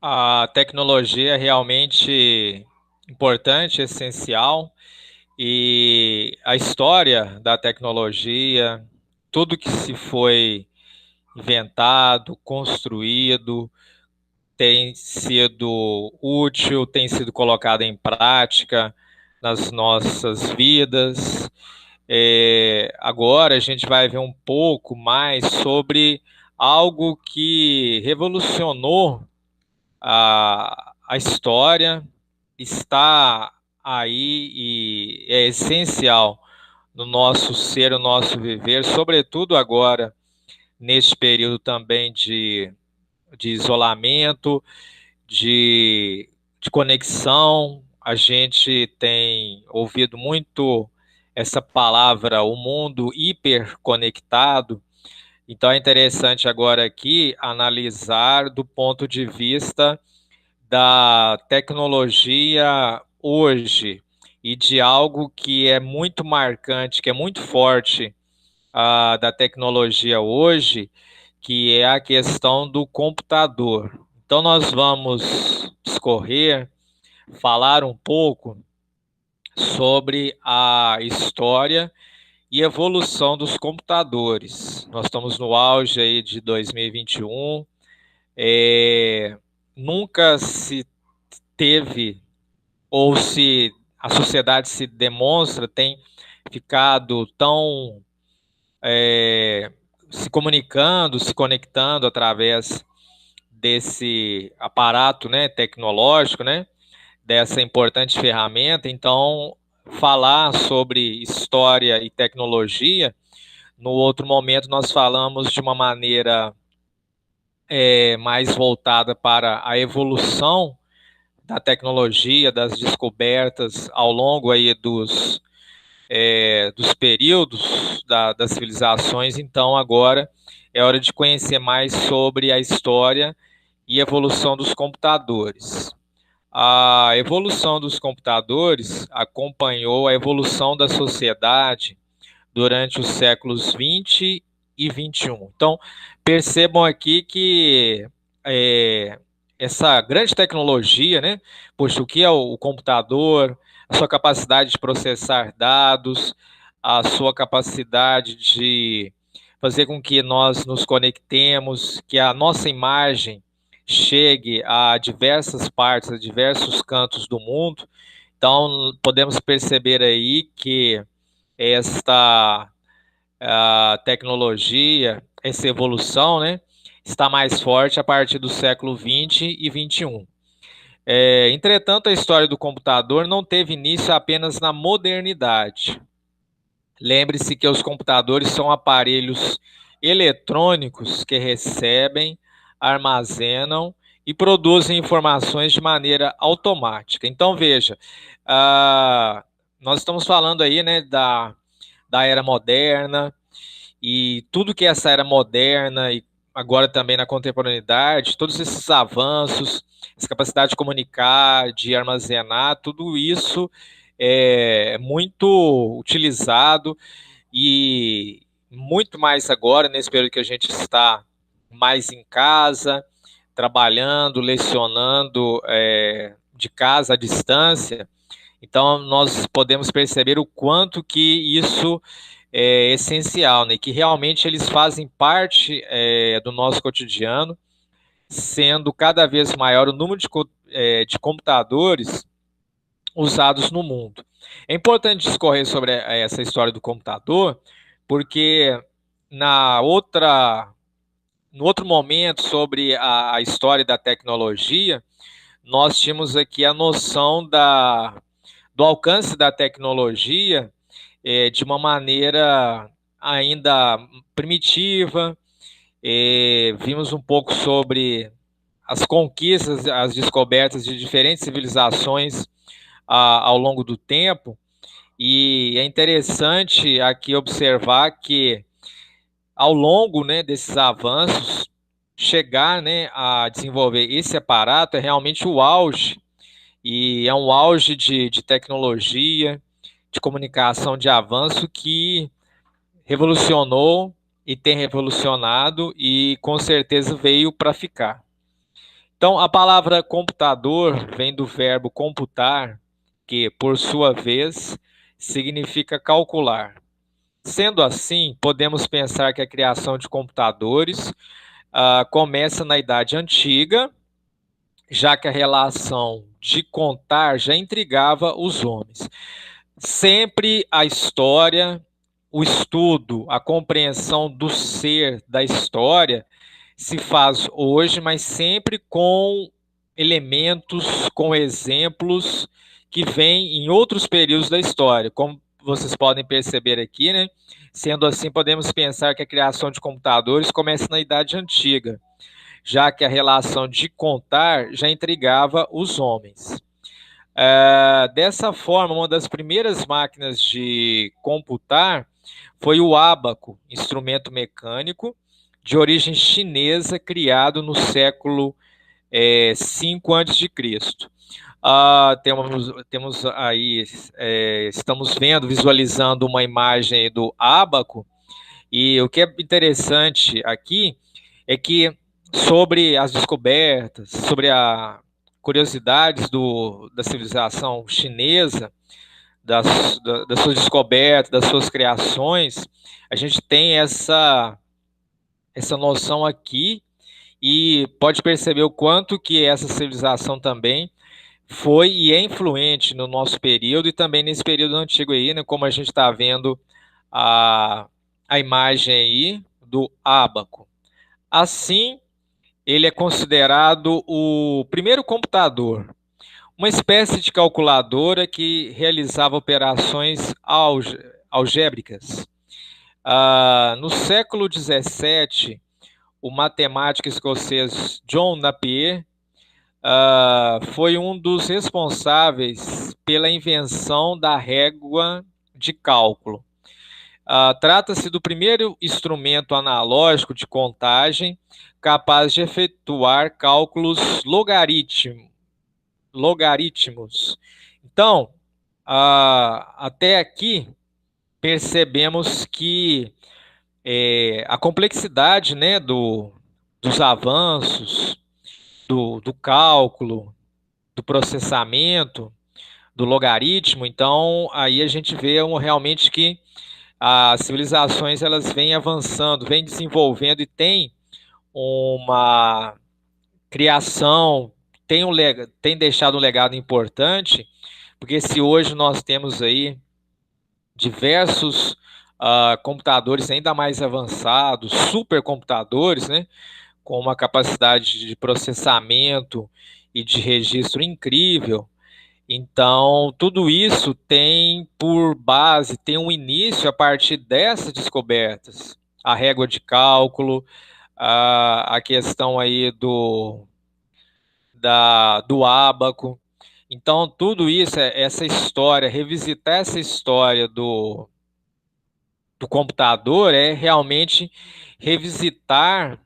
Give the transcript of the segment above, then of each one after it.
A tecnologia é realmente importante, essencial, e a história da tecnologia, tudo que se foi inventado, construído, tem sido útil, tem sido colocado em prática nas nossas vidas. Agora a gente vai ver um pouco mais sobre algo que revolucionou a história, está aí e é essencial no nosso ser, no nosso viver, sobretudo agora, neste período também de isolamento, de conexão. A gente tem ouvido muito essa palavra, o mundo hiperconectado. Então é interessante agora aqui analisar do ponto de vista da tecnologia hoje e de algo que é muito marcante, que é muito forte da tecnologia hoje, que é a questão do computador. Então nós vamos discorrer, falar um pouco sobre a história e evolução dos computadores. Nós estamos no auge aí de 2021. Nunca se teve, ou se a sociedade se demonstra, tem ficado tão se comunicando, se conectando através desse aparato, né, tecnológico, né, dessa importante ferramenta. Então, falar sobre história e tecnologia, no outro momento nós falamos de uma maneira mais voltada para a evolução da tecnologia, das descobertas ao longo aí dos períodos das civilizações. Então, agora é hora de conhecer mais sobre a história e evolução dos computadores. A evolução dos computadores acompanhou a evolução da sociedade durante os séculos 20 e 21. Então, percebam aqui que é, essa grande tecnologia, né? Poxa, o que é o computador, a sua capacidade de processar dados, a sua capacidade de fazer com que nós nos conectemos, que a nossa imagem chegue a diversas partes, a diversos cantos do mundo. Então, podemos perceber aí que esta a tecnologia, essa evolução, né, está mais forte a partir do século 20 e 21. Entretanto, a história do computador não teve início apenas na modernidade. Lembre-se que os computadores são aparelhos eletrônicos que recebem, armazenam e produzem informações de maneira automática. Então, veja, nós estamos falando aí, né, da era moderna, e tudo que é essa era moderna e agora também na contemporaneidade, todos esses avanços, essa capacidade de comunicar, de armazenar, tudo isso é muito utilizado e muito mais agora, nesse período que a gente está mais em casa, trabalhando, lecionando de casa à distância. Então, nós podemos perceber o quanto que isso é essencial, né? Que realmente eles fazem parte do nosso cotidiano, sendo cada vez maior o número de computadores usados no mundo. É importante discorrer sobre essa história do computador, porque na outra, no outro momento sobre a história da tecnologia, nós tínhamos aqui a noção do alcance da tecnologia de uma maneira ainda primitiva. Vimos um pouco sobre as conquistas, as descobertas de diferentes civilizações ao longo do tempo, e é interessante aqui observar que ao longo, né, desses avanços, chegar, né, a desenvolver esse aparato é realmente o auge, e é um auge de tecnologia, de comunicação, de avanço que revolucionou e tem revolucionado e com certeza veio para ficar. Então, a palavra computador vem do verbo computar, que, por sua vez, significa calcular. Sendo assim, podemos pensar que a criação de computadores começa na Idade Antiga, já que a relação de contar já intrigava os homens. Sempre a história, o estudo, a compreensão do ser da história se faz hoje, mas sempre com elementos, com exemplos que vêm em outros períodos da história, como vocês podem perceber aqui, né? Sendo assim, podemos pensar que a criação de computadores começa na Idade Antiga, já que a relação de contar já intrigava os homens. Dessa forma, uma das primeiras máquinas de computar foi o ábaco, instrumento mecânico de origem chinesa, criado no século 5 a.C. Temos aí, estamos vendo, visualizando uma imagem do ábaco, e o que é interessante aqui é que sobre as descobertas, sobre a curiosidades da civilização chinesa, das suas descobertas, das suas criações, a gente tem essa noção aqui e pode perceber o quanto que essa civilização também foi e é influente no nosso período e também nesse período antigo aí, né, como a gente está vendo a, a imagem aí do ábaco. Assim, ele é considerado o primeiro computador, uma espécie de calculadora que realizava operações algébricas. No século XVII, o matemático escocês John Napier foi um dos responsáveis pela invenção da régua de cálculo. Trata-se do primeiro instrumento analógico de contagem capaz de efetuar cálculos logaritmos. Então, até aqui, percebemos que a complexidade, né, dos avanços, do cálculo, do processamento, do logaritmo, então aí a gente vê realmente que as civilizações elas vêm avançando, vêm desenvolvendo e tem uma criação, tem deixado um legado importante, porque se hoje nós temos aí diversos computadores ainda mais avançados, supercomputadores, né, com uma capacidade de processamento e de registro incrível. Então, tudo isso tem por base, tem um início a partir dessas descobertas. A régua de cálculo, a questão aí do ábaco. Então, tudo isso, essa história, revisitar essa história do computador é realmente revisitar,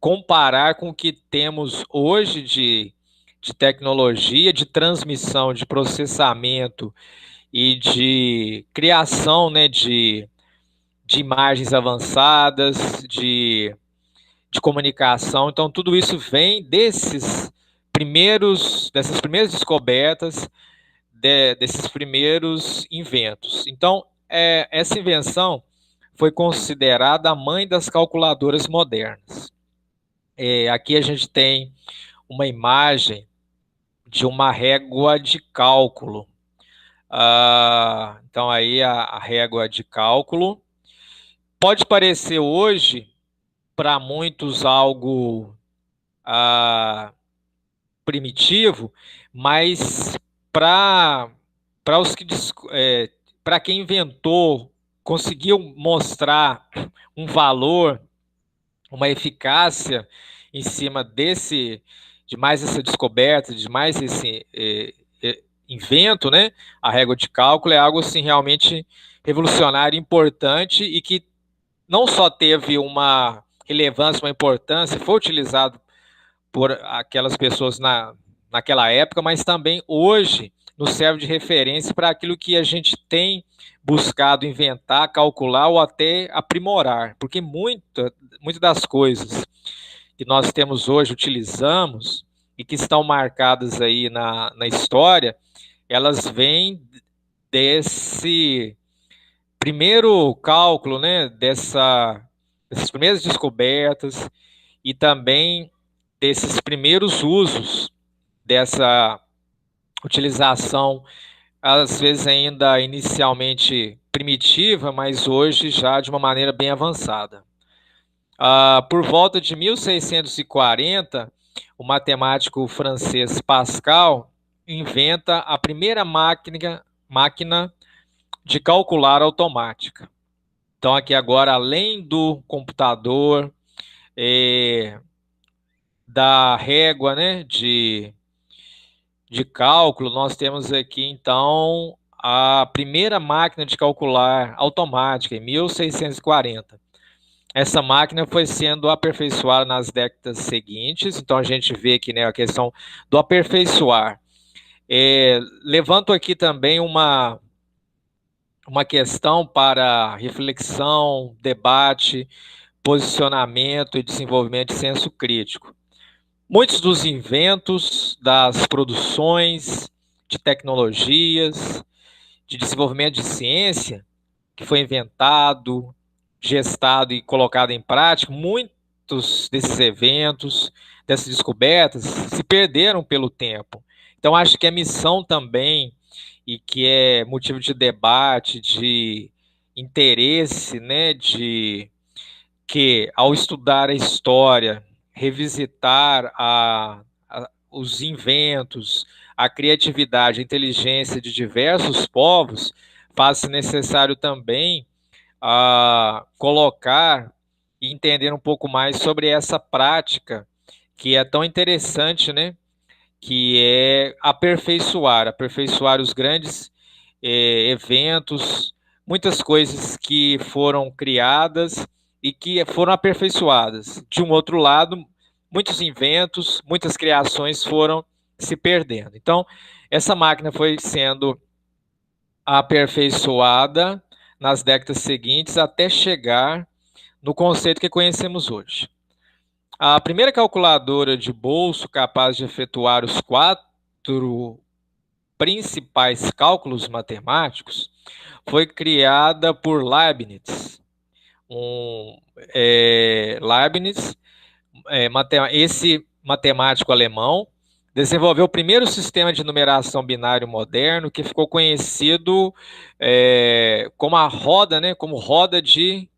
comparar com o que temos hoje de tecnologia, de transmissão, de processamento e de criação, né, de imagens avançadas, de comunicação. Então, tudo isso vem dessas primeiras descobertas, desses primeiros inventos. Então, essa invenção foi considerada a mãe das calculadoras modernas. Aqui a gente tem uma imagem de uma régua de cálculo. Então, aí a régua de cálculo pode parecer hoje, para muitos, algo primitivo, mas para os que para quem inventou, conseguiu mostrar um valor, uma eficácia em cima de mais essa descoberta, de mais esse invento, né? A régua de cálculo é algo assim realmente revolucionário, importante e que não só teve uma relevância, uma importância, foi utilizado por aquelas pessoas naquela época, mas também hoje nos serve de referência para aquilo que a gente tem buscado inventar, calcular ou até aprimorar, porque muitas das coisas que nós temos hoje, utilizamos, e que estão marcadas aí na história, elas vêm desse primeiro cálculo, né, dessas primeiras descobertas e também desses primeiros usos dessa utilização, às vezes ainda inicialmente primitiva, mas hoje já de uma maneira bem avançada. Por volta de 1640, o matemático francês Pascal inventa a primeira máquina de calcular automática. Então, aqui agora, além do computador, da régua, né, de cálculo, nós temos aqui, então, a primeira máquina de calcular automática, em 1640. Essa máquina foi sendo aperfeiçoada nas décadas seguintes, então a gente vê aqui, né, a questão do aperfeiçoar. Levanto aqui também uma questão para reflexão, debate, posicionamento e desenvolvimento de senso crítico. Muitos dos inventos, das produções de tecnologias, de desenvolvimento de ciência, que foi inventado, gestado e colocado em prática, muitos desses eventos, dessas descobertas, se perderam pelo tempo. Então, acho que a missão também, e que é motivo de debate, de interesse, né, de que, ao estudar a história, revisitar os inventos, a criatividade, a inteligência de diversos povos, faz-se necessário também colocar e entender um pouco mais sobre essa prática que é tão interessante, né? Que é aperfeiçoar os grandes eventos, muitas coisas que foram criadas e que foram aperfeiçoadas. De um outro lado, muitos inventos, muitas criações foram se perdendo. Então, essa máquina foi sendo aperfeiçoada nas décadas seguintes até chegar no conceito que conhecemos hoje. A primeira calculadora de bolso capaz de efetuar os 4 principais cálculos matemáticos foi criada por Leibniz. Leibniz, esse matemático alemão, desenvolveu o primeiro sistema de numeração binário moderno, que ficou conhecido como a roda, né, como roda de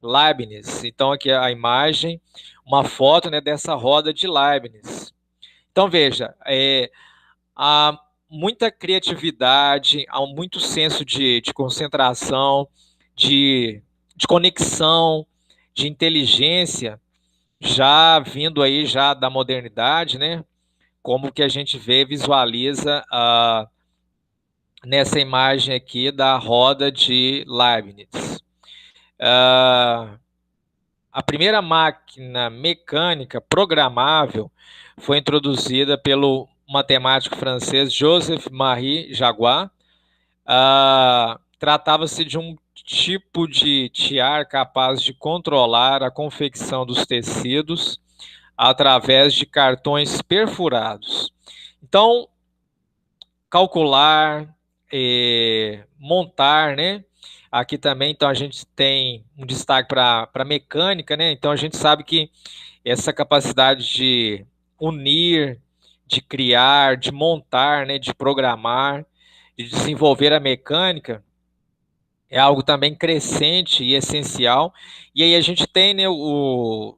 Leibniz. Então, aqui a imagem, uma foto, né, dessa roda de Leibniz. Então, veja, há muita criatividade, há muito senso de concentração, de conexão, de inteligência, já vindo aí já da modernidade, né? Como que a gente vê, visualiza nessa imagem aqui da roda de Leibniz. A primeira máquina mecânica programável foi introduzida pelo matemático francês Joseph-Marie Jaguar. Tratava-se de um tipo de tiar capaz de controlar a confecção dos tecidos através de cartões perfurados. Então, calcular, montar, né? Aqui também, então, a gente tem um destaque para mecânica, né? Então, a gente sabe que essa capacidade de unir, de criar, de montar, né? De programar, de desenvolver a mecânica, é algo também crescente e essencial. E aí a gente tem, né, os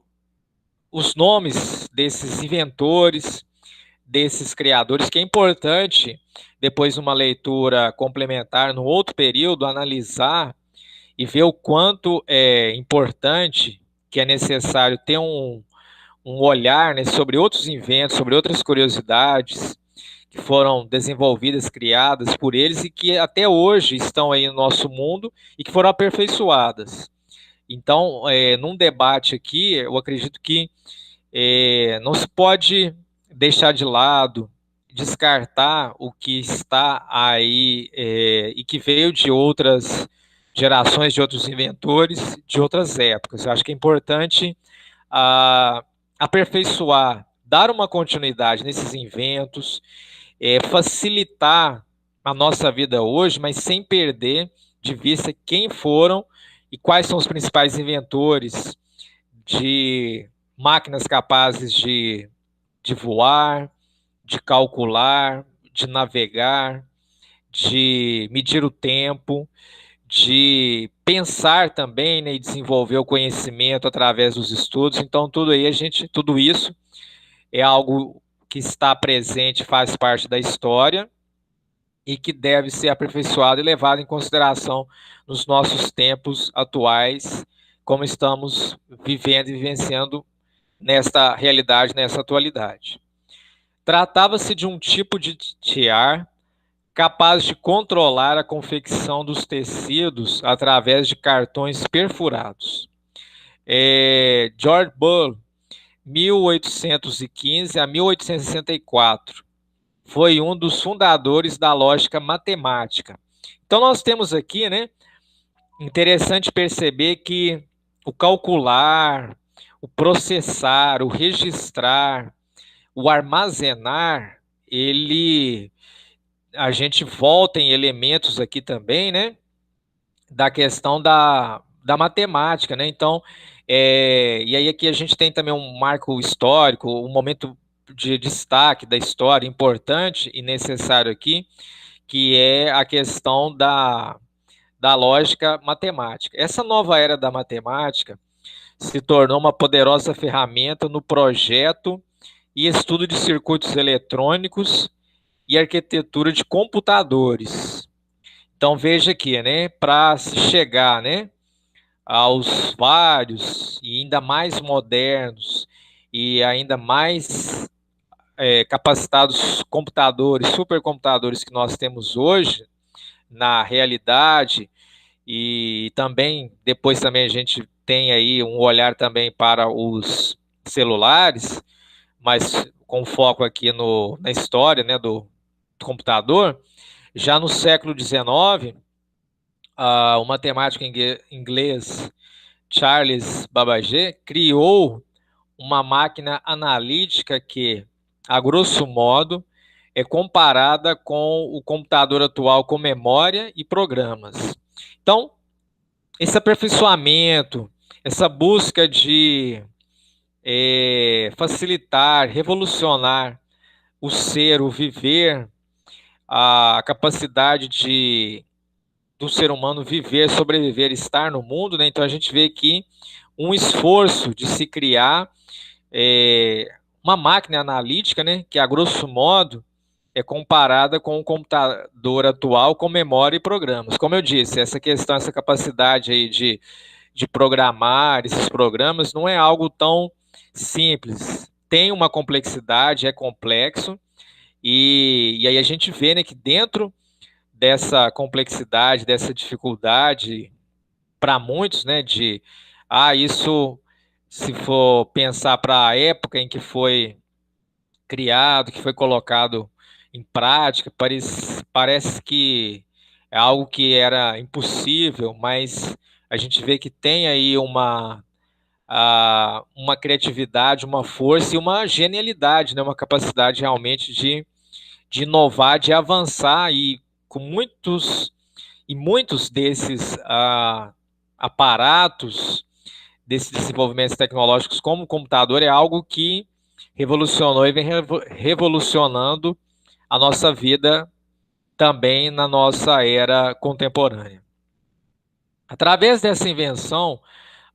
nomes desses inventores, desses criadores, que é importante, depois uma leitura complementar, no outro período, analisar e ver o quanto é importante, que é necessário ter um olhar, né, sobre outros inventos, sobre outras curiosidades que foram desenvolvidas, criadas por eles e que até hoje estão aí no nosso mundo e que foram aperfeiçoadas. Então, num debate aqui, eu acredito que não se pode deixar de lado, descartar o que está aí e que veio de outras gerações, de outros inventores, de outras épocas. Eu acho que é importante aperfeiçoar, dar uma continuidade nesses inventos, facilitar a nossa vida hoje, mas sem perder de vista quem foram e quais são os principais inventores de máquinas capazes de voar, de calcular, de navegar, de medir o tempo, de pensar também, né, e desenvolver o conhecimento através dos estudos. Então, tudo isso é algo que está presente, faz parte da história e que deve ser aperfeiçoado e levado em consideração nos nossos tempos atuais, como estamos vivendo e vivenciando nesta realidade, nessa atualidade. Tratava-se de um tipo de tiar capaz de controlar a confecção dos tecidos através de cartões perfurados. George Bull, 1815 a 1864, foi um dos fundadores da lógica matemática. Então nós temos aqui, né, interessante perceber que o calcular, o processar, o registrar, o armazenar, a gente volta em elementos aqui também, né, da questão da matemática, né? Então, e aí aqui a gente tem também um marco histórico, um momento de destaque da história importante e necessário aqui, que é a questão da lógica matemática. Essa nova era da matemática se tornou uma poderosa ferramenta no projeto e estudo de circuitos eletrônicos e arquitetura de computadores. Então veja aqui, né, para se chegar, né, aos vários e ainda mais modernos e ainda mais capacitados computadores, supercomputadores que nós temos hoje na realidade, e também depois também a gente tem aí um olhar também para os celulares, mas com foco aqui na história, né, do computador. Já no século XIX, o matemático inglês Charles Babbage criou uma máquina analítica que, a grosso modo, é comparada com o computador atual com memória e programas. Então, esse aperfeiçoamento, essa busca de facilitar, revolucionar o ser, o viver, a capacidade do ser humano viver, sobreviver, estar no mundo, né? Então a gente vê aqui um esforço de se criar uma máquina analítica, né? Que a grosso modo é comparada com o computador atual com memória e programas. Como eu disse, essa questão, essa capacidade aí de programar esses programas não é algo tão simples. Tem uma complexidade, é complexo, e aí a gente vê, né, que dentro dessa complexidade, dessa dificuldade, para muitos, né, isso, se for pensar para a época em que foi criado, que foi colocado em prática, parece que é algo que era impossível, mas a gente vê que tem aí uma criatividade, uma força e uma genialidade, né? Uma capacidade realmente de inovar, de avançar e com muitos desses aparatos, desses desenvolvimentos tecnológicos como o computador é algo que revolucionou e vem revolucionando a nossa vida também na nossa era contemporânea. Através dessa invenção,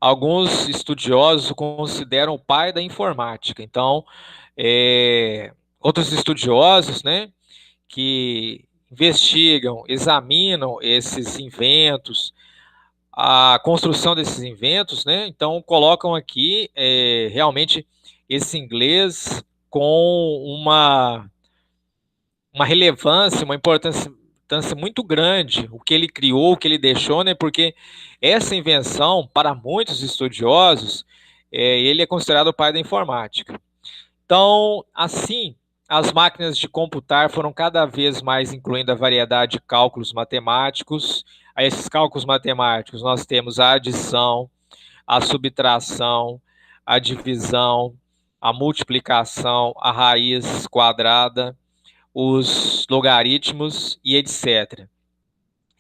alguns estudiosos o consideram o pai da informática. Então, outros estudiosos, né, que investigam, examinam esses inventos, a construção desses inventos, né, então colocam aqui realmente esse inglês com uma relevância, uma importância muito grande, o que ele criou, o que ele deixou, né? Porque essa invenção, para muitos estudiosos, ele é considerado o pai da informática. Então, assim, as máquinas de computar foram cada vez mais incluindo a variedade de cálculos matemáticos. A esses cálculos matemáticos, nós temos a adição, a subtração, a divisão, a multiplicação, a raiz quadrada, os logaritmos e etc.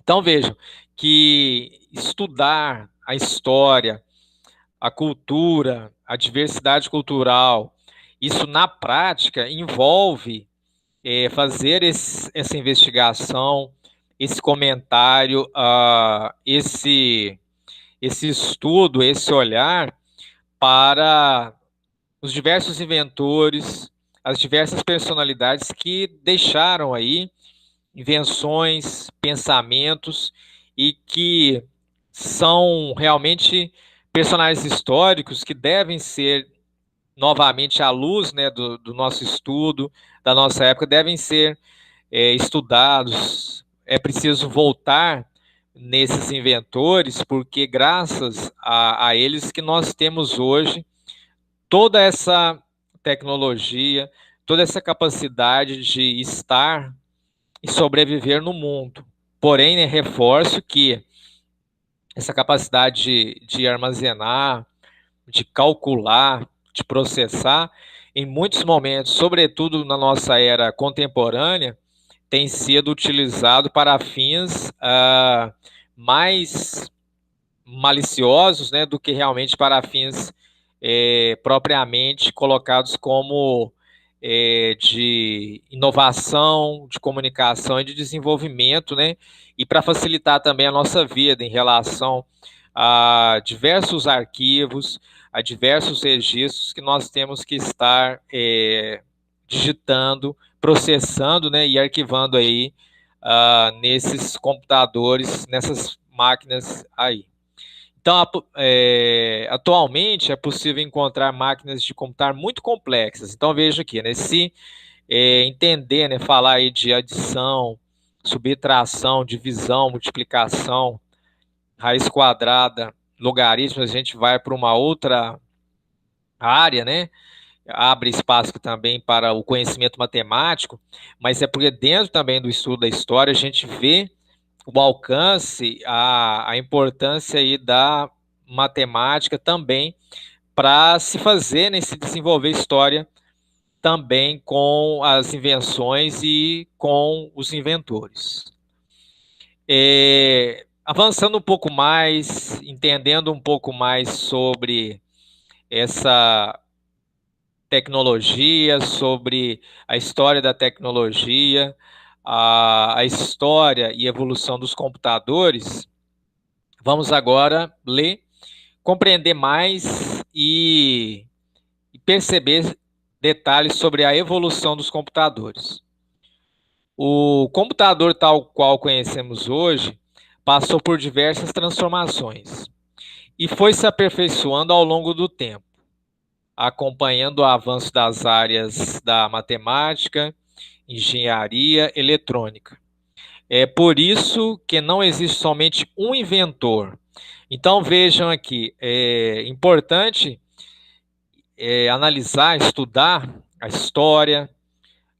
Então vejam que estudar a história, a cultura, a diversidade cultural, isso na prática envolve fazer essa investigação, esse comentário, esse estudo, esse olhar para os diversos inventores, as diversas personalidades que deixaram aí invenções, pensamentos e que são realmente personagens históricos que devem ser novamente à luz, né, do nosso estudo, da nossa época, devem ser estudados. É preciso voltar nesses inventores, porque graças a eles que nós temos hoje toda essa tecnologia, toda essa capacidade de estar e sobreviver no mundo. Porém, né, reforço que essa capacidade de armazenar, de calcular, de processar, em muitos momentos, sobretudo na nossa era contemporânea, tem sido utilizado para fins mais maliciosos, né, do que realmente para fins propriamente colocados como de inovação, de comunicação e de desenvolvimento, né, e para facilitar também a nossa vida em relação a diversos arquivos, a diversos registros que nós temos que estar digitando, processando, né, e arquivando aí nesses computadores, nessas máquinas aí. Então, atualmente é possível encontrar máquinas de computar muito complexas. Então, veja aqui, né, se entender, né, falar aí de adição, subtração, divisão, multiplicação, raiz quadrada, logaritmos, a gente vai para uma outra área, né? Abre espaço também para o conhecimento matemático, mas é porque dentro também do estudo da história a gente vê o alcance, a importância aí da matemática também para se fazer, né, se desenvolver história também com as invenções e com os inventores. Avançando um pouco mais, entendendo um pouco mais sobre essa tecnologia, sobre a história da tecnologia, a história e evolução dos computadores, vamos agora ler, compreender mais e perceber detalhes sobre a evolução dos computadores. O computador tal qual conhecemos hoje passou por diversas transformações e foi se aperfeiçoando ao longo do tempo, acompanhando o avanço das áreas da matemática, engenharia, eletrônica. É por isso que não existe somente um inventor. Então vejam aqui, é importante analisar, estudar a história,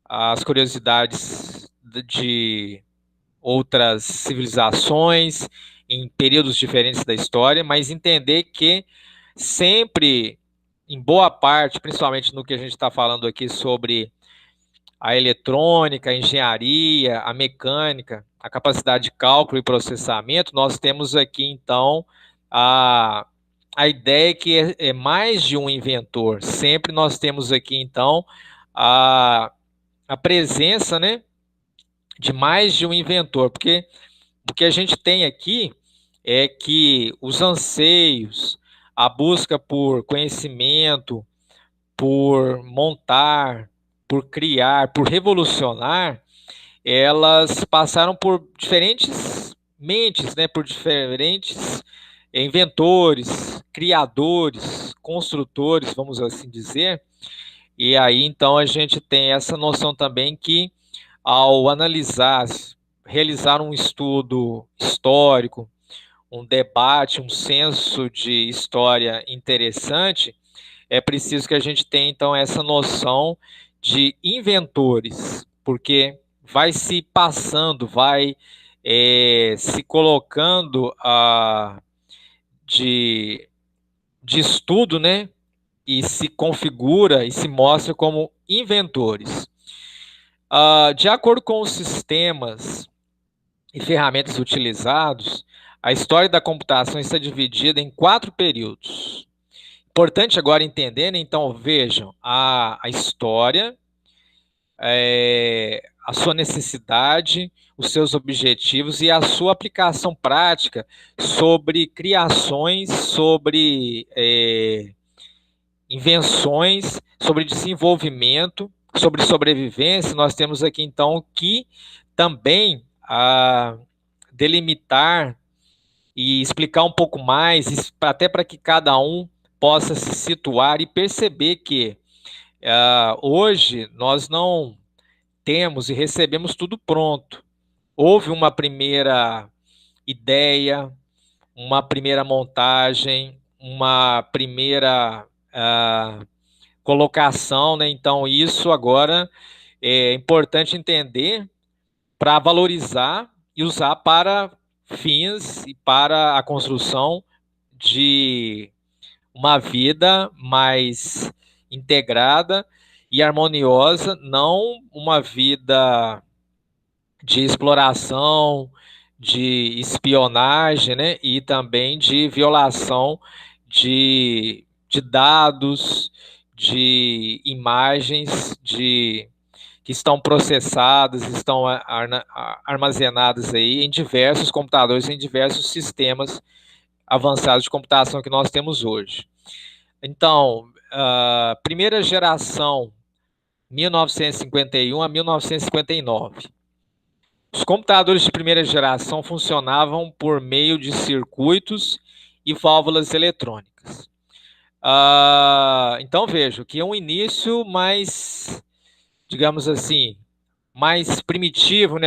as curiosidades de outras civilizações em períodos diferentes da história, mas entender que sempre, em boa parte, principalmente no que a gente está falando aqui sobre a eletrônica, a engenharia, a mecânica, a capacidade de cálculo e processamento, nós temos aqui então a ideia que é mais de um inventor. Sempre nós temos aqui então a presença, né, de mais de um inventor, porque o que a gente tem aqui é que os anseios, a busca por conhecimento, por montar, por criar, por revolucionar, elas passaram por diferentes mentes, né, por diferentes inventores, criadores, construtores, vamos assim dizer. E aí então a gente tem essa noção também que ao analisar, realizar um estudo histórico, um debate, um senso de história interessante, é preciso que a gente tenha, então, essa noção de inventores, porque vai se passando, vai se colocando de estudo, né? e se configura e se mostra como inventores. De acordo com os sistemas e ferramentas utilizados, a história da computação está dividida em 4 períodos. Importante agora entender, né? Então, vejam, a história, a sua necessidade, os seus objetivos e a sua aplicação prática sobre criações, sobre invenções, sobre desenvolvimento, sobre sobrevivência. Nós temos aqui, então, que também delimitar e explicar um pouco mais, até para que cada um possa se situar e perceber que hoje nós não temos e recebemos tudo pronto. Houve uma primeira ideia, uma primeira montagem, uma primeira colocação, né? Então, isso agora é importante entender para valorizar e usar para fins e para a construção de uma vida mais integrada e harmoniosa, não uma vida de exploração, de espionagem, né? E também de violação de dados, de imagens, que estão processadas, estão armazenadas aí em diversos computadores, em diversos sistemas avançados de computação que nós temos hoje. Então, primeira geração, 1951 a 1959. Os computadores de primeira geração funcionavam por meio de circuitos e válvulas eletrônicas. Então, vejo que é um início mais, digamos assim, mais primitivo, né?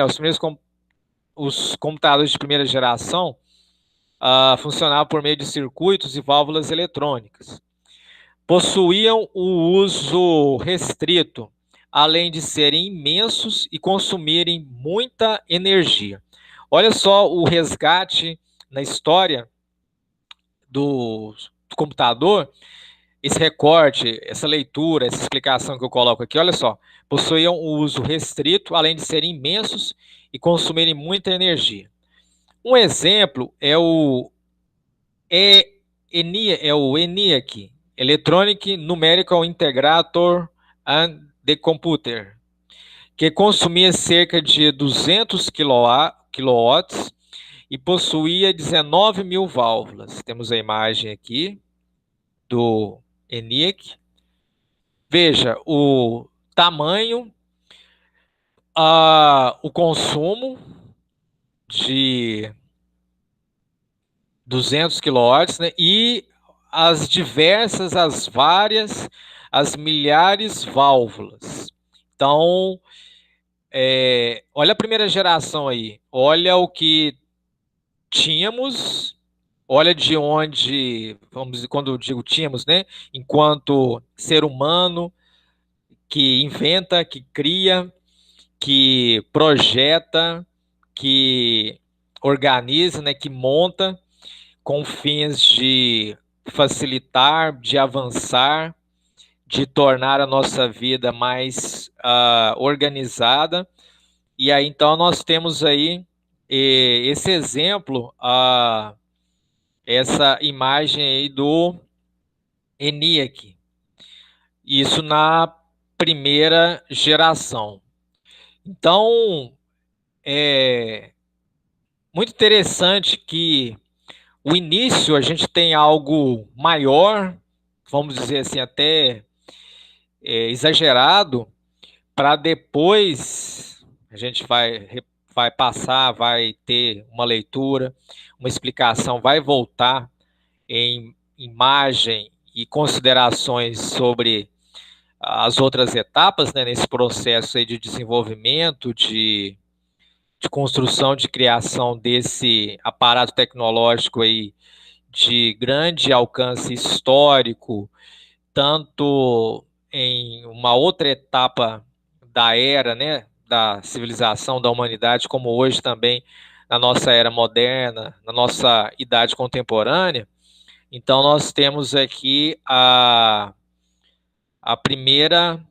Os computadores de primeira geração funcionavam por meio de circuitos e válvulas eletrônicas. Possuíam o uso restrito, além de serem imensos e consumirem muita energia. Olha só o resgate na história do computador, esse recorte, essa leitura, essa explicação que eu coloco aqui, olha só. Possuíam o uso restrito, além de serem imensos e consumirem muita energia. Um exemplo é o ENIAC, Electronic Numerical Integrator and the Computer, que consumia cerca de 200 kW e possuía 19 mil válvulas. Temos a imagem aqui do ENIAC. Veja o tamanho, o consumo de 200 kW, né? E as diversas, as várias, as milhares válvulas. Então, olha a primeira geração aí, olha o que tínhamos, olha de onde, vamos dizer, quando eu digo tínhamos, né? Enquanto ser humano que inventa, que cria, que projeta, que organiza, né? Que monta, com fins de facilitar, de avançar, de tornar a nossa vida mais organizada. E aí, então, nós temos aí esse exemplo, essa imagem aí do ENIAC. Isso na primeira geração. Então, é muito interessante que o início a gente tem algo maior, vamos dizer assim, até exagerado, para depois a gente vai passar, vai ter uma leitura, uma explicação, vai voltar em imagem e considerações sobre as outras etapas, né, nesse processo aí de desenvolvimento, de construção, de criação desse aparato tecnológico aí de grande alcance histórico, tanto em uma outra etapa da era, né, da civilização, da humanidade, como hoje também na nossa era moderna, na nossa idade contemporânea. Então, nós temos aqui a primeira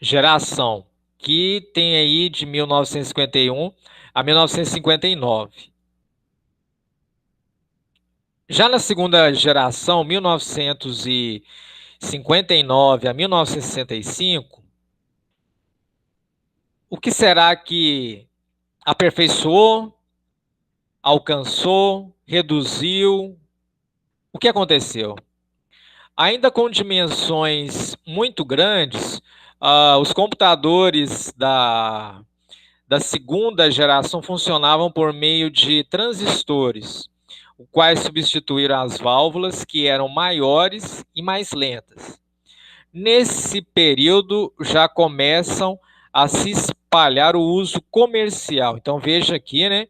geração, que tem aí de 1951 a 1959. Já na segunda geração, 1959 a 1965, o que será que aperfeiçoou, alcançou, reduziu? O que aconteceu? Ainda com dimensões muito grandes, os computadores da segunda geração funcionavam por meio de transistores, os quais substituíram as válvulas, que eram maiores e mais lentas. Nesse período já começam a se espalhar o uso comercial. Então veja aqui, né,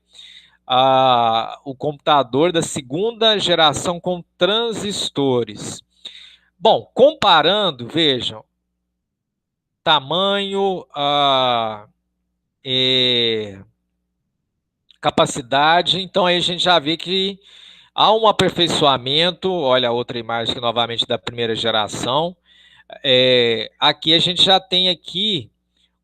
o computador da segunda geração com transistores. Bom, comparando, vejam, tamanho, capacidade. Então aí a gente já vê que há um aperfeiçoamento. Olha a outra imagem aqui, novamente da primeira geração. Aqui a gente já tem aqui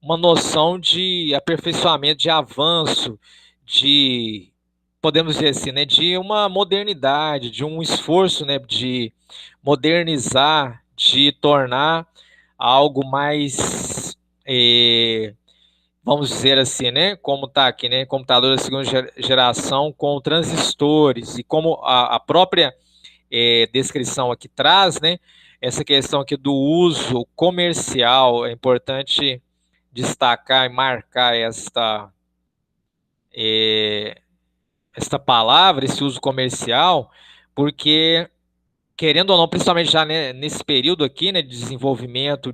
uma noção de aperfeiçoamento, de avanço, de, podemos dizer assim, né, de uma modernidade, de um esforço, né, de modernizar, de tornar algo mais, vamos dizer assim, né, como está aqui, né, computador da segunda geração com transistores, e como a própria descrição aqui traz, né, essa questão aqui do uso comercial. É importante destacar e marcar esta palavra, esse uso comercial, porque, querendo ou não, principalmente já, né, nesse período aqui, né, de desenvolvimento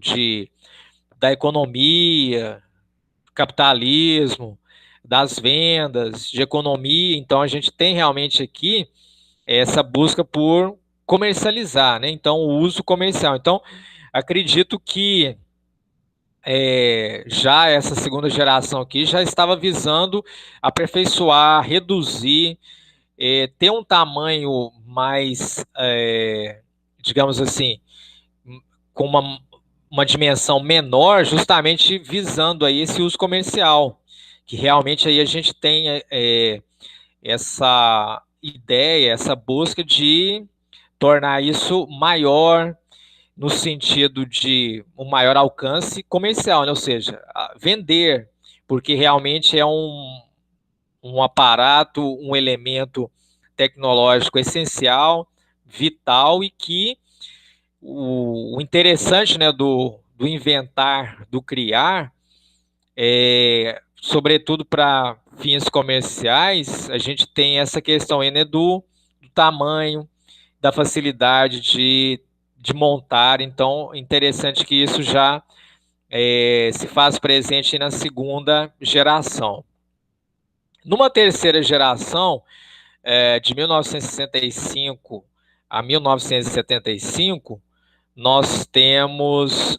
da economia, capitalismo, das vendas, de economia, então a gente tem realmente aqui essa busca por comercializar, né? Então, o uso comercial. Então, acredito que já essa segunda geração aqui já estava visando aperfeiçoar, reduzir, ter um tamanho mais, digamos assim, com uma dimensão menor, justamente visando aí esse uso comercial, que realmente aí a gente tem essa ideia, essa busca de tornar isso maior, no sentido de um maior alcance comercial, né? Ou seja, vender, porque realmente é um aparato, um elemento tecnológico essencial, vital, e que o interessante, né, do inventar, do criar, sobretudo para fins comerciais, a gente tem essa questão aí, né, do tamanho, da facilidade de montar. Então, interessante que isso já se faz presente na segunda geração. Numa terceira geração, de 1965 a 1975, nós temos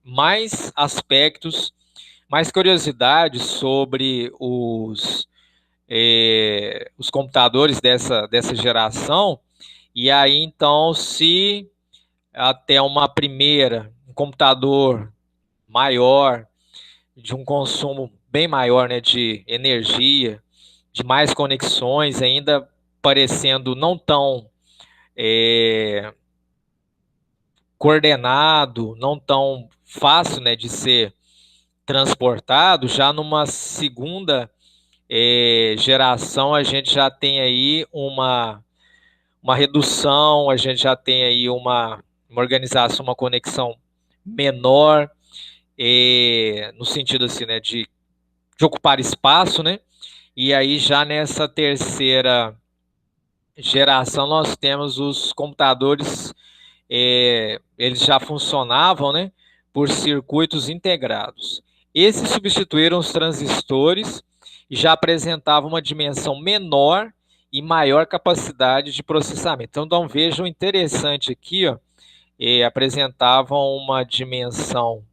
mais aspectos, mais curiosidades sobre os computadores dessa geração. E aí, então, se até uma primeira, um computador maior, de um consumo bem maior, né, de energia, de mais conexões, ainda parecendo não tão coordenado, não tão fácil, né, de ser transportado. Já numa segunda geração, a gente já tem aí uma redução, a gente já tem aí uma organização, uma conexão menor, no sentido assim, né, de ocupar espaço, né? E aí já nessa terceira geração nós temos os computadores, eles já funcionavam, né, por circuitos integrados. Esses substituíram os transistores e já apresentavam uma dimensão menor e maior capacidade de processamento. Então vejam, interessante aqui, ó, apresentavam uma dimensão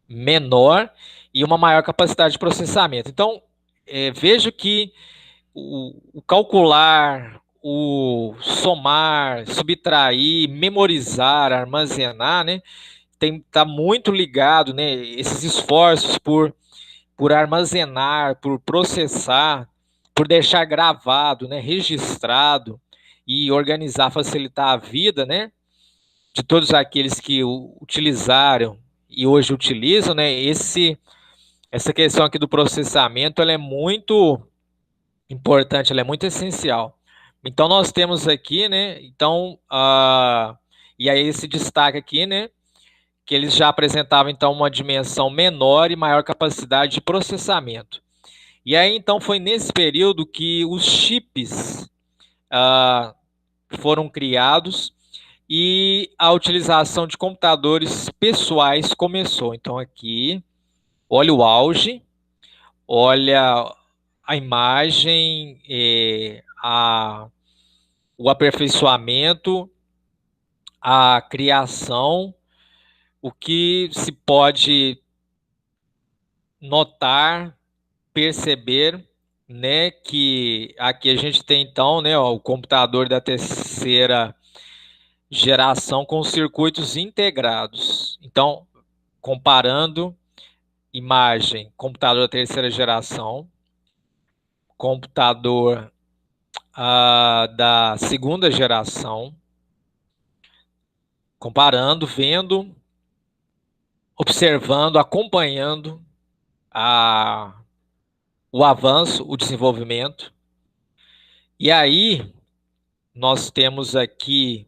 menor e uma maior capacidade de processamento. Então, vejo que o calcular, o somar, subtrair, memorizar, armazenar, né? Tá muito ligado, né? Esses esforços por armazenar, por processar, por deixar gravado, né? Registrado e organizar, facilitar a vida, né? De todos aqueles que utilizaram e hoje utilizam, né? Essa questão aqui do processamento, ela é muito importante, ela é muito essencial. Então nós temos aqui, né? Então, e aí esse destaque aqui, né? Que eles já apresentavam então uma dimensão menor e maior capacidade de processamento. E aí então foi nesse período que os chips foram criados e a utilização de computadores pessoais começou. Então aqui, olha o auge, olha a imagem, o aperfeiçoamento, a criação, o que se pode notar, perceber, né, que aqui a gente tem então, né, ó, o computador da terceira geração com circuitos integrados. Então, comparando imagem, computador da terceira geração, computador da segunda geração, comparando, vendo, observando, acompanhando o avanço, o desenvolvimento. E aí, nós temos aqui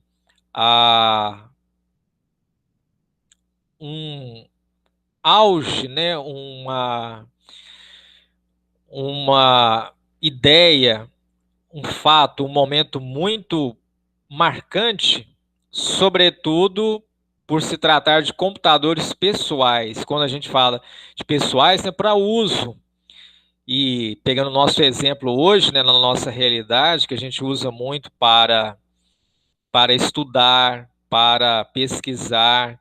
um auge, né, uma ideia, um fato, um momento muito marcante, sobretudo por se tratar de computadores pessoais. Quando a gente fala de pessoais, é para uso. E pegando o nosso exemplo hoje, né, na nossa realidade, que a gente usa muito para estudar, para pesquisar,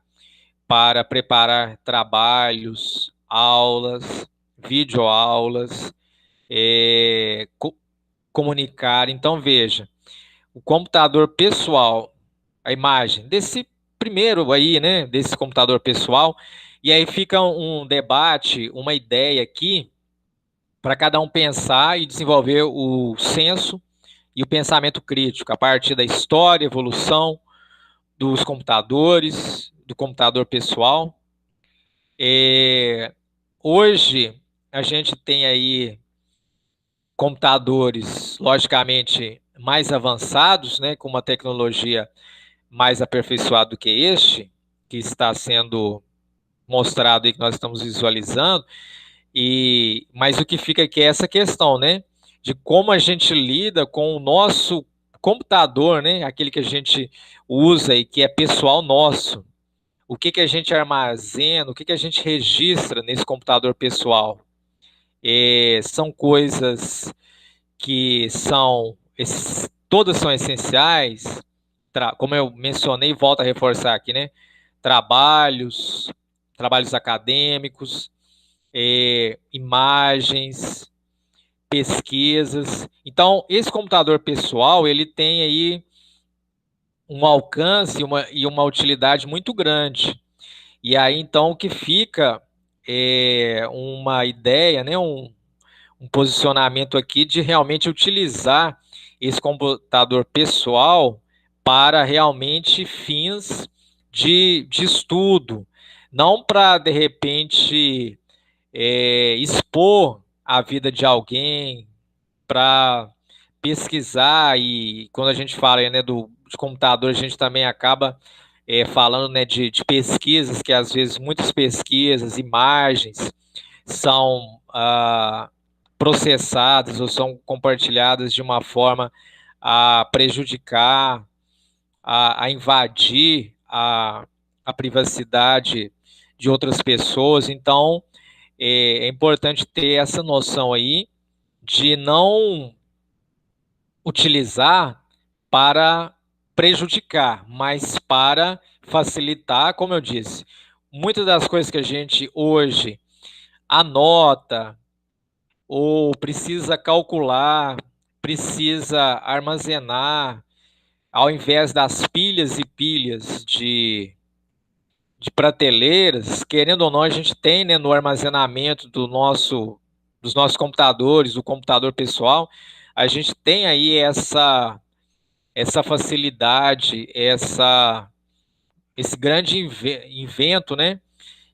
para preparar trabalhos, aulas, videoaulas, comunicar. Então, veja, o computador pessoal, a imagem desse primeiro aí, né, desse computador pessoal, e aí fica um debate, uma ideia aqui, para cada um pensar e desenvolver o senso e o pensamento crítico, a partir da história, evolução dos computadores, do computador pessoal. Hoje, a gente tem aí computadores, logicamente, mais avançados, né, com uma tecnologia mais aperfeiçoada do que este, que está sendo mostrado aí, que nós estamos visualizando, mas o que fica aqui é essa questão, né, de como a gente lida com o nosso computador, né, aquele que a gente usa e que é pessoal nosso. O que a gente armazena, o que a gente registra nesse computador pessoal. São coisas que todas são essenciais, como eu mencionei, volto a reforçar aqui, né? Trabalhos acadêmicos, imagens, pesquisas. Então, esse computador pessoal, ele tem aí um alcance e uma utilidade muito grande. E aí, então, o que fica é uma ideia, né, um posicionamento aqui de realmente utilizar esse computador pessoal para realmente fins de estudo, não para, de repente, expor a vida de alguém, para pesquisar, e quando a gente fala, né, de computador, a gente também acaba falando, né, de pesquisas, que às vezes muitas pesquisas, imagens, são processadas ou são compartilhadas de uma forma a prejudicar, a invadir a privacidade de outras pessoas. Então, é importante ter essa noção aí de não utilizar para prejudicar, mas para facilitar, como eu disse. Muitas das coisas que a gente hoje anota ou precisa calcular precisa armazenar, ao invés das pilhas e pilhas de prateleiras, querendo ou não, a gente tem, né, no armazenamento dos nossos computadores, do computador pessoal, a gente tem aí essa facilidade, esse grande invento, né?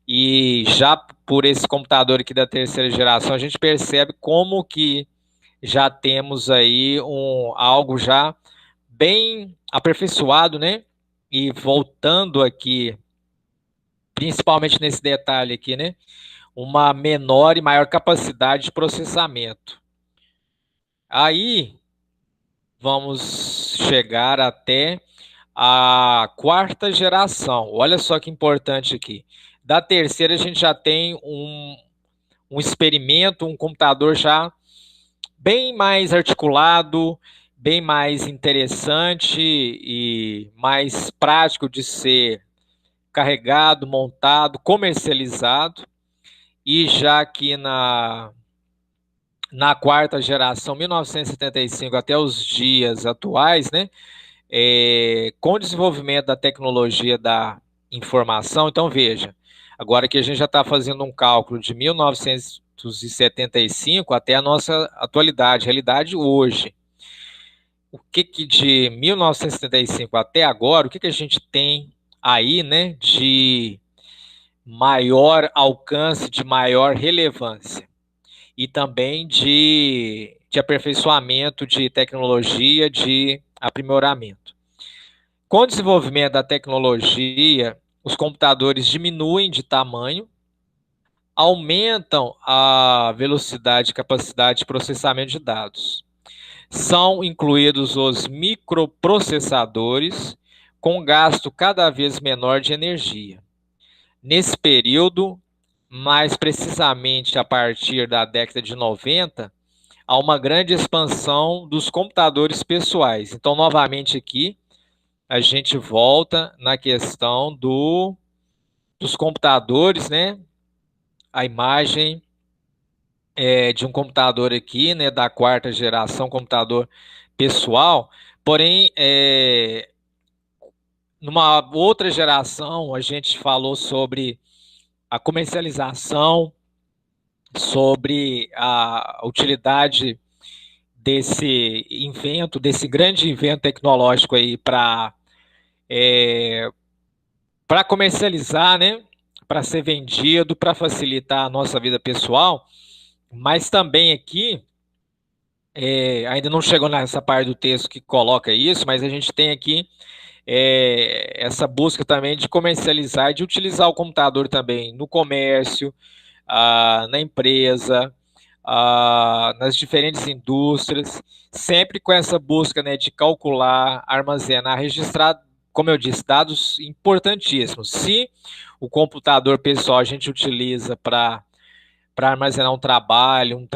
E já por esse computador aqui da terceira geração, a gente percebe como que já temos aí algo já bem aperfeiçoado, né? E voltando aqui, principalmente nesse detalhe aqui, né? Uma menor e maior capacidade de processamento. Aí vamos chegar até a quarta geração. Olha só que importante aqui. Da terceira, a gente já tem um experimento, um computador já bem mais articulado, bem mais interessante e mais prático de ser carregado, montado, comercializado. E já aqui na quarta geração, 1975 até os dias atuais, né? Com o desenvolvimento da tecnologia da informação, então veja, agora que a gente já está fazendo um cálculo de 1975 até a nossa atualidade, realidade hoje. O que de 1975 até agora, o que a gente tem aí, né, de maior alcance, de maior relevância e também de aperfeiçoamento de tecnologia, de aprimoramento. Com o desenvolvimento da tecnologia, os computadores diminuem de tamanho, aumentam a velocidade e capacidade de processamento de dados. São incluídos os microprocessadores, com gasto cada vez menor de energia. Nesse período, mais precisamente a partir da década de 90, há uma grande expansão dos computadores pessoais. Então, novamente aqui, a gente volta na questão dos computadores, né? A imagem de um computador aqui, né? Da quarta geração, computador pessoal. Porém, numa outra geração, a gente falou sobre a comercialização, sobre a utilidade desse invento, desse grande invento tecnológico aí para comercializar, né? Para ser vendido, para facilitar a nossa vida pessoal, mas também aqui, ainda não chegou nessa parte do texto que coloca isso, mas a gente tem aqui essa busca também de comercializar e de utilizar o computador também no comércio, na empresa, nas diferentes indústrias, sempre com essa busca, né, de calcular, armazenar, registrar, como eu disse, dados importantíssimos. Se o computador pessoal a gente utiliza para armazenar um trabalho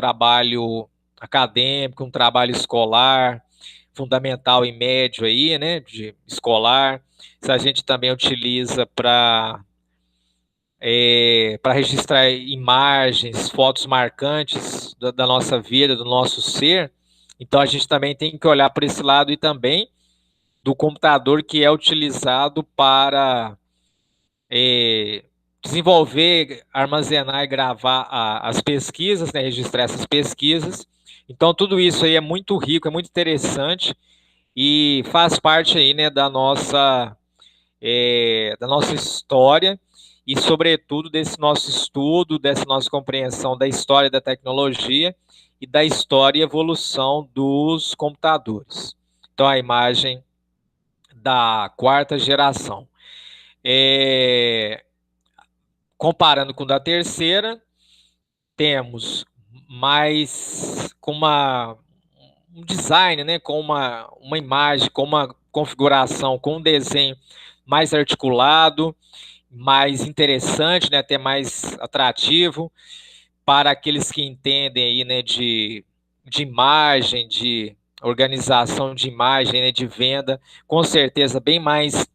acadêmico, um trabalho escolar, fundamental e médio aí, né, de escolar. Se a gente também utiliza para registrar imagens, fotos marcantes da nossa vida, do nosso ser, então a gente também tem que olhar para esse lado e também do computador que é utilizado para desenvolver, armazenar e gravar as pesquisas, né, registrar essas pesquisas. Então tudo isso aí é muito rico, é muito interessante e faz parte aí, né, da nossa história e, sobretudo, desse nosso estudo, dessa nossa compreensão da história da tecnologia e da história e evolução dos computadores. Então, a imagem da quarta geração. Comparando com da terceira, temos mais com um design, né, com uma imagem, com uma configuração, com um desenho mais articulado, mais interessante, né, até mais atrativo para aqueles que entendem aí, né, de imagem, de organização de imagem, né, de venda, com certeza bem mais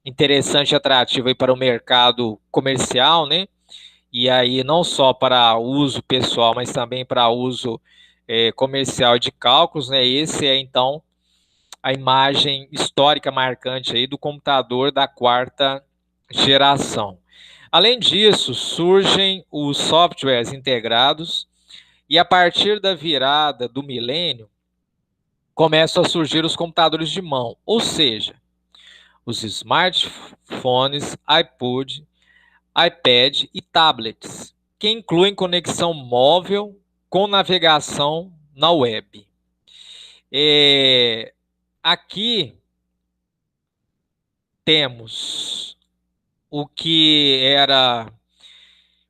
interessante e atrativo aí para o mercado comercial, né? E aí não só para uso pessoal, mas também para uso comercial de cálculos, né? Esse é, então, a imagem histórica marcante aí do computador da quarta geração. Além disso, surgem os softwares integrados e a partir da virada do milênio, começam a surgir os computadores de mão, ou seja, os smartphones, iPad e tablets, que incluem conexão móvel com navegação na web. Aqui temos o que era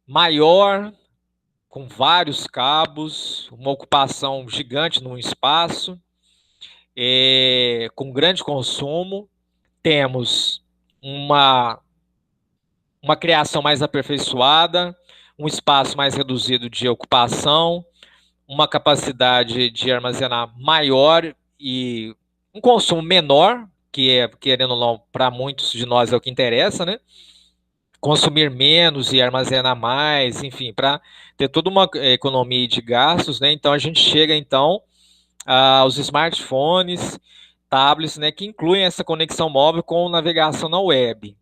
maior, com vários cabos, uma ocupação gigante num espaço, com grande consumo. Temos uma criação mais aperfeiçoada, um espaço mais reduzido de ocupação, uma capacidade de armazenar maior e um consumo menor, que é, querendo ou não, para muitos de nós é o que interessa, né? Consumir menos e armazenar mais, enfim, para ter toda uma economia de gastos, né? Então a gente chega então aos smartphones, tablets, né, que incluem essa conexão móvel com navegação na web.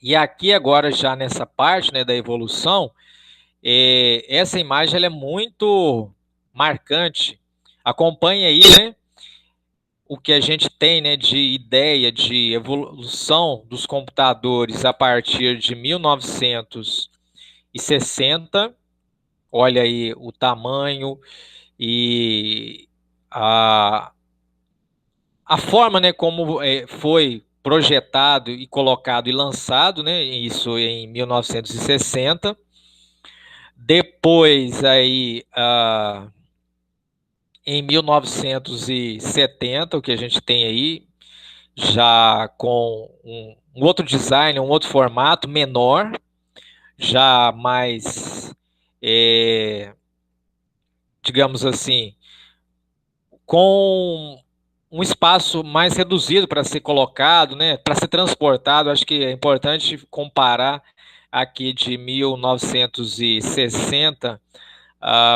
E aqui agora já nessa parte, né, da evolução, essa imagem ela é muito marcante. Acompanhe aí, né, o que a gente tem, né, de ideia de evolução dos computadores a partir de 1960. Olha aí o tamanho e a forma, né, como foi projetado e colocado e lançado, né, isso em 1960. Depois aí em 1970, o que a gente tem aí já com um outro design, um outro formato menor, já mais, digamos assim, com um espaço mais reduzido para ser colocado, né, para ser transportado. Acho que é importante comparar aqui de 1960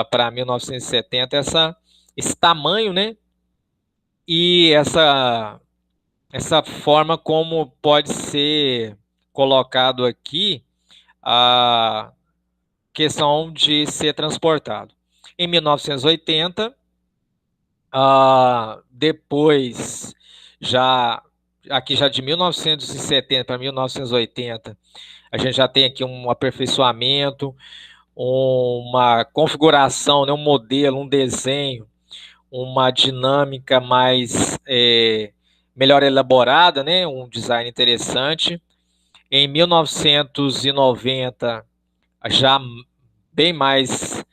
para 1970, esse tamanho, né, e essa forma como pode ser colocado aqui a questão de ser transportado. Em 1980, depois, aqui já de 1970 para 1980, a gente já tem aqui um aperfeiçoamento, uma configuração, né, um modelo, um desenho, uma dinâmica mais melhor elaborada, né, um design interessante. Em 1990, já bem mais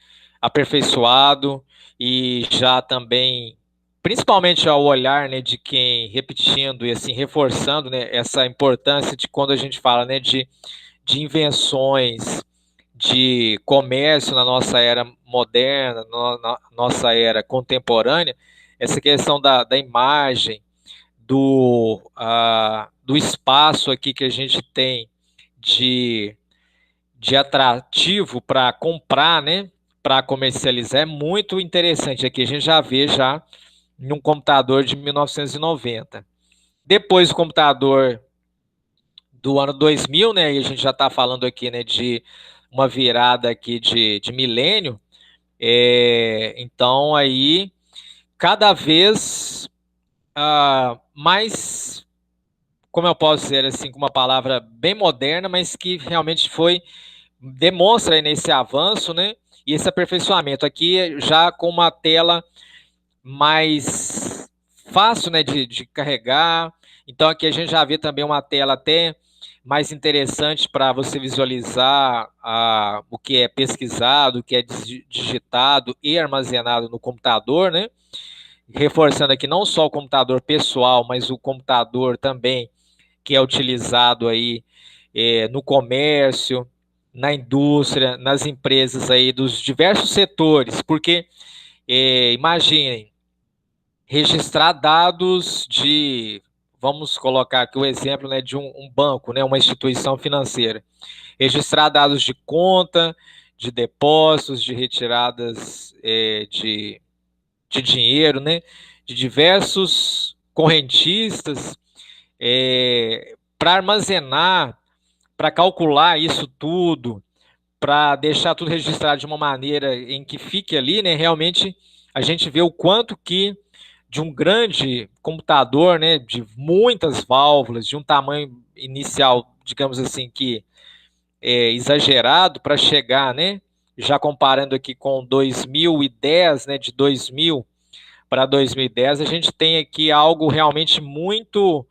aperfeiçoado e já também, principalmente ao olhar, né, de quem repetindo e assim reforçando, né, essa importância de quando a gente fala, né, de invenções, de comércio na nossa era moderna, na nossa era contemporânea, essa questão da imagem, do espaço aqui que a gente tem de atrativo para comprar, né, para comercializar, é muito interessante. Aqui a gente já vê já num computador de 1990. Depois o computador do ano 2000, né, e a gente já está falando aqui, né, de uma virada aqui de milênio. Então aí cada vez mais, como eu posso dizer assim, com uma palavra bem moderna, mas que realmente demonstra aí nesse avanço, né, e esse aperfeiçoamento aqui já com uma tela mais fácil, né, de carregar. Então aqui a gente já vê também uma tela até mais interessante para você visualizar o que é pesquisado, o que é digitado e armazenado no computador, né? Reforçando aqui não só o computador pessoal, mas o computador também que é utilizado aí no comércio, na indústria, nas empresas aí dos diversos setores, porque imaginem, registrar dados vamos colocar aqui o exemplo, né, de um banco, né, uma instituição financeira, registrar dados de conta, de depósitos, de retiradas de dinheiro, né, de diversos correntistas, para armazenar, para calcular isso tudo, para deixar tudo registrado de uma maneira em que fique ali, né, realmente a gente vê o quanto que de um grande computador, né, de muitas válvulas, de um tamanho inicial, digamos assim, que é exagerado para chegar, né, já comparando aqui com 2010, né, de 2000 para 2010, a gente tem aqui algo realmente muito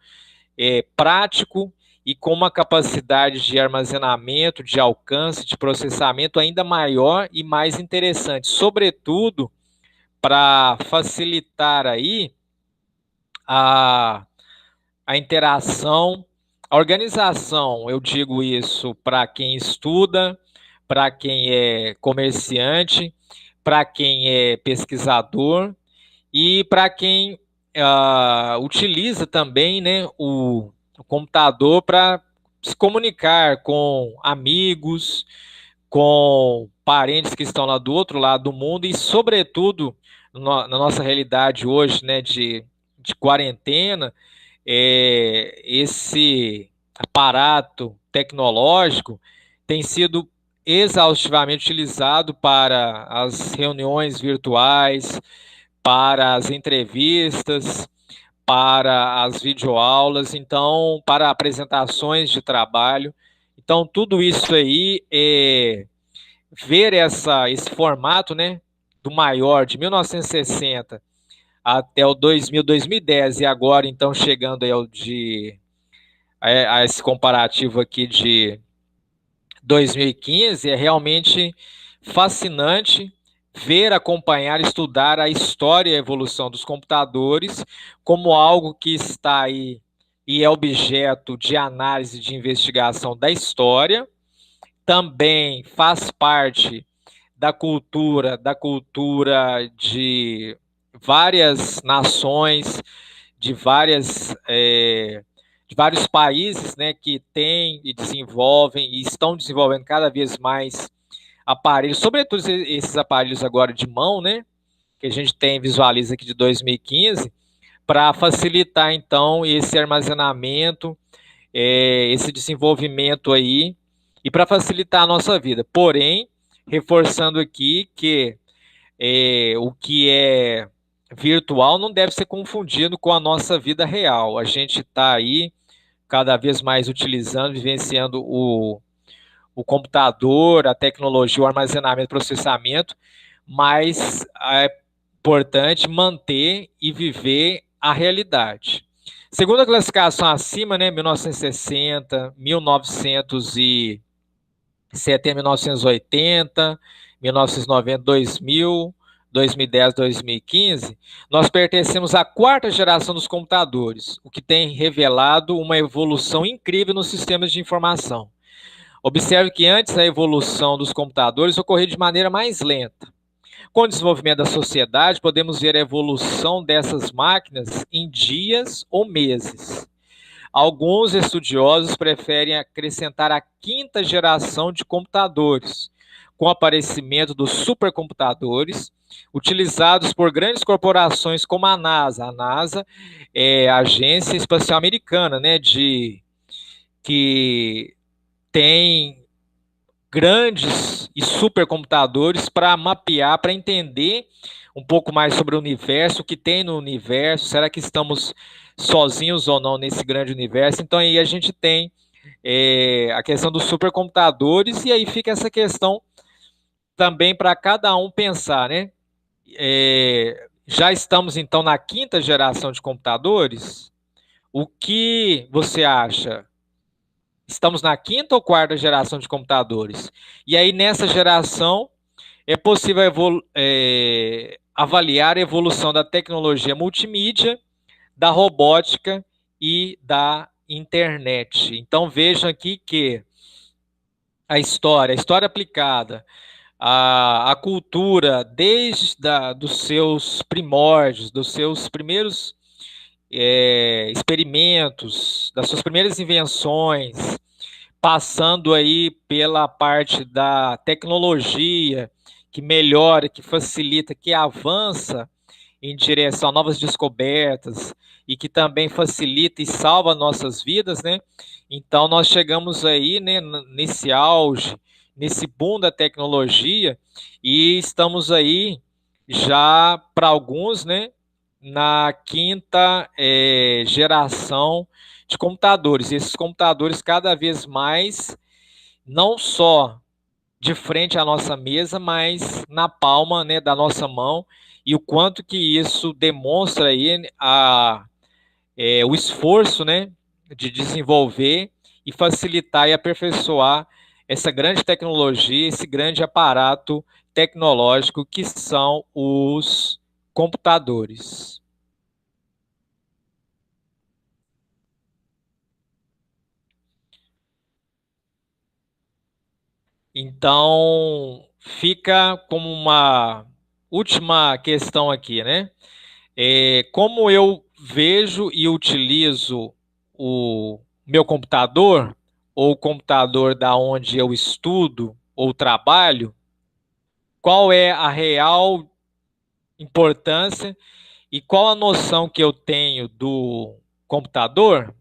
prático e com uma capacidade de armazenamento, de alcance, de processamento ainda maior e mais interessante, sobretudo para facilitar aí a, a interação, a organização. Eu digo isso para quem estuda, para quem é comerciante, para quem é pesquisador e para quem utiliza também, né, o computador para se comunicar com amigos, com parentes que estão lá do outro lado do mundo e, sobretudo, na nossa realidade hoje, né, de quarentena, esse aparato tecnológico tem sido exaustivamente utilizado para as reuniões virtuais, para as entrevistas, para as videoaulas, então, para apresentações de trabalho. Então, tudo isso aí, ver esse formato, né, do maior, de 1960 até o 2000, 2010, e agora, então, chegando aí a esse comparativo aqui de 2015, é realmente fascinante ver, acompanhar, estudar a história e a evolução dos computadores como algo que está aí e é objeto de análise, de investigação da história, também faz parte da cultura de várias nações, de de vários países, né, que têm e desenvolvem e estão desenvolvendo cada vez mais aparelhos, sobretudo esses aparelhos agora de mão, né, que a gente visualiza aqui de 2015, para facilitar então esse armazenamento, esse desenvolvimento aí e para facilitar a nossa vida. Porém, reforçando aqui que o que é virtual não deve ser confundido com a nossa vida real. A gente está aí cada vez mais utilizando, vivenciando o computador, a tecnologia, o armazenamento, o processamento, mas é importante manter e viver a realidade. Segundo a classificação acima, né, 1960, 1970, 1980, 1990, 2000, 2010, 2015, nós pertencemos à quarta geração dos computadores, o que tem revelado uma evolução incrível nos sistemas de informação. Observe que antes a evolução dos computadores ocorria de maneira mais lenta. Com o desenvolvimento da sociedade, podemos ver a evolução dessas máquinas em dias ou meses. Alguns estudiosos preferem acrescentar a quinta geração de computadores, com o aparecimento dos supercomputadores, utilizados por grandes corporações como a NASA. A NASA é a Agência Espacial Americana, né, que tem grandes e supercomputadores para mapear, para entender um pouco mais sobre o universo, o que tem no universo, será que estamos sozinhos ou não nesse grande universo? Então aí a gente tem a questão dos supercomputadores e aí fica essa questão também para cada um pensar, né? Já estamos então na quinta geração de computadores? O que você acha? Estamos na quinta ou quarta geração de computadores? E aí, nessa geração, é possível avaliar a evolução da tecnologia multimídia, da robótica e da internet. Então, vejam aqui que a história aplicada, a cultura, desde dos seus primórdios, dos seus primeiros experimentos, das suas primeiras invenções, passando aí pela parte da tecnologia, que melhora, que facilita, que avança em direção a novas descobertas e que também facilita e salva nossas vidas, né? Então nós chegamos aí, né, nesse auge, nesse boom da tecnologia e estamos aí já para alguns, né, na quinta geração de computadores. E esses computadores cada vez mais não só de frente à nossa mesa, mas na palma, né, da nossa mão, e o quanto que isso demonstra aí o esforço, né, de desenvolver e facilitar e aperfeiçoar essa grande tecnologia, esse grande aparato tecnológico que são os computadores. Então, fica como uma última questão aqui, né? Como eu vejo e utilizo o meu computador, ou o computador da onde eu estudo ou trabalho, qual é a real importância e qual a noção que eu tenho do computador,